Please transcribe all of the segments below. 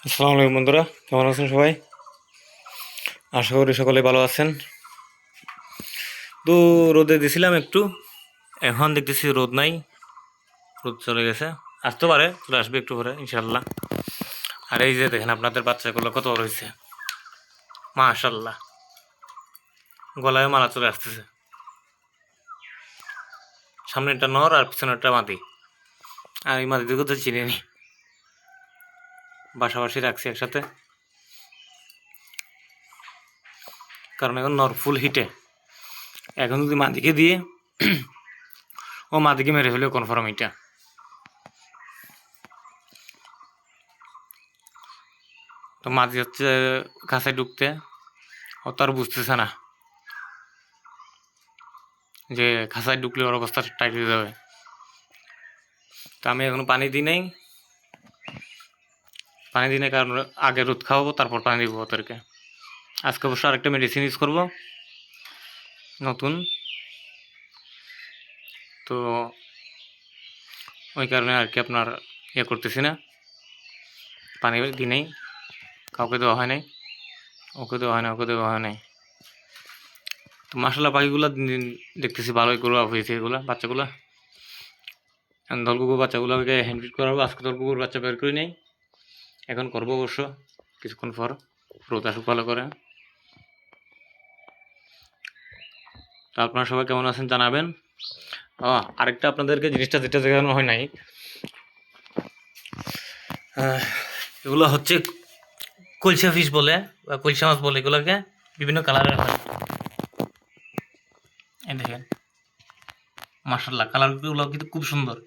আসসালামু আলাইকুম বন্ধুরা, কেমন আছেন সবাই? আশা করি সকলে ভালো আছেন। তো রোদে দিছিলাম একটু, এখন দেখতেছি রোদ নাই, রোদ চলে গেছে। আসতে পারে, চলে আসবে একটু পরে ইনশাল্লাহ। আর এই যে দেখেন আপনাদের বাচ্চাগুলো কত বড় হয়েছে, মাশাল্লাহ। গলায় মালা চলে আসতেছে। সামনেরটা নর আর পিছনেরটা মাদি। আর এই মাদিদেরকে তো চিনি নি, বাসাবাসি রাখছি একসাথে, কারণ এখন নর ফুল হিটে। এখন যদি মাদিকে দিয়ে ও মাদিকে মেরে ফেলে কনফার্ম এটা। তো মাদি হচ্ছে কাছে ঢুকতে, ও তো আর বুঝতেছে না যে খাঁচায় ঢুকলে ওর অবস্থা টাইট হয়ে যাবে। তো আমি এখনো পানি দিই নাই, কারণ আগে রোদ খাওয়াবো, তারপর পানি দিব ওদেরকে। আজকে অবশ্য আরেকটা মেডিসিন ইউজ করবো নতুন, তো ওই কারণে আর কি আপনার করতেছি না, পানি দিই নাই, কাউকে দেওয়া হয় নাই, ওকে দেওয়া হয় না, ওকে দেওয়া হয় নাই। তো মাসাল্লাহ পাখিগুলো দিন দিন দেখতেছি ভালোই গ্রো আপ হয়েছে, এগুলা বাচ্চাগুলা। দলকুকুর বাচ্চাগুলোকে হ্যান্ডফিড করাবো। আজকে দলকুকুর বাচ্চা বের করি নাই, এখন করবো অবশ্য কিছুক্ষণ পর, রোদ আসুক ভালো করে। তো আপনারা সবাই কেমন আছেন জানাবেন। আরেকটা আপনাদেরকে জিনিসটা যেটা দেখানো হয় নাই, এগুলো হচ্ছে কলসা ফিশ বলে বা কলসা মাছ বলে, এগুলোকে বিভিন্ন কালারের হয়। এই দেখেন মাশাআল্লাহ, কালারগুলো কিন্তু খুব সুন্দর।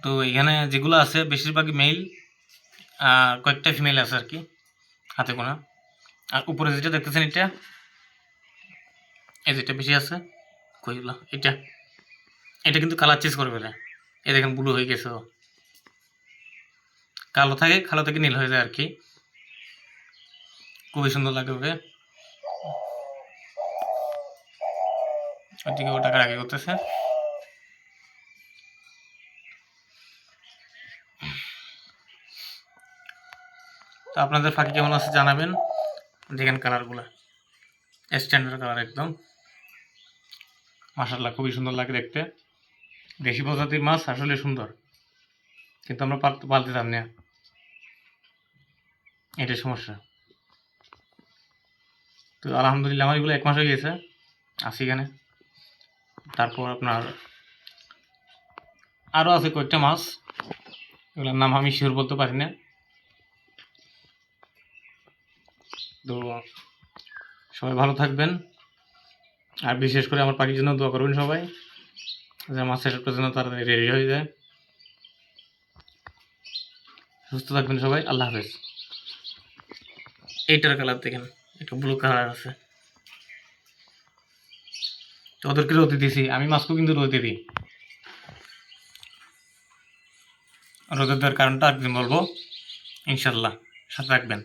তো এখানে যেগুলো আছে বেশিরভাগই মেল, আর কয়েকটা ফিমেল আছে আর কি, হাতে গোনা। আর উপরে যেটা দেখতেছেন এটা, এই যেটা বেশি আছে, কইগুলো এটা, এটা কিন্তু কালার চেঞ্জ করে ফেলে। এই দেখেন ব্লু হয়ে গেছে, কালো থাকে, কালো থেকে নীল হয়ে যায় আর কি, খুবই সুন্দর লাগে ওকে। ওইদিকে ওটা আগে করতেছে। তো আপনাদের ফাঁকি কেমন আছে জানাবেন। দেখেন কালারগুলো স্ট্যান্ডার্ড কালার একদম, মাশাআল্লাহ খুবই সুন্দর লাগে দেখতে। দেশি প্রজাতির মাছ আসলে সুন্দর, কিন্তু আমরা পালতে জানি না, এটাই সমস্যা। তো আলহামদুলিল্লাহ আমার এগুলো 1 মাস হয়ে গেছে আছি এখানে। তারপর আপনার আরও আছে কয়েকটা মাছ, এগুলোর নাম আমি শিওর বলতে পারি না। তো সবাই ভালো থাকবেন, আর বিশেষ করে আমার পাখির জন্য দোয়া করবেন সবাই, যে আমার সেটআপটা যেন তাড়াতাড়ি রেডি হয়ে যায়। সুস্থ থাকবেন সবাই, আল্লাহ হাফেজ। এইটার কালার দেখেন, একটু ব্লু কালার আছে। তো ওদেরকে রোদে দিয়েছি, আমি মাছকেও কিন্তু রোদে দিই। রোদে দেওয়ার কারণটা একদিন বলবো ইনশাল্লাহ, সাথে থাকবেন।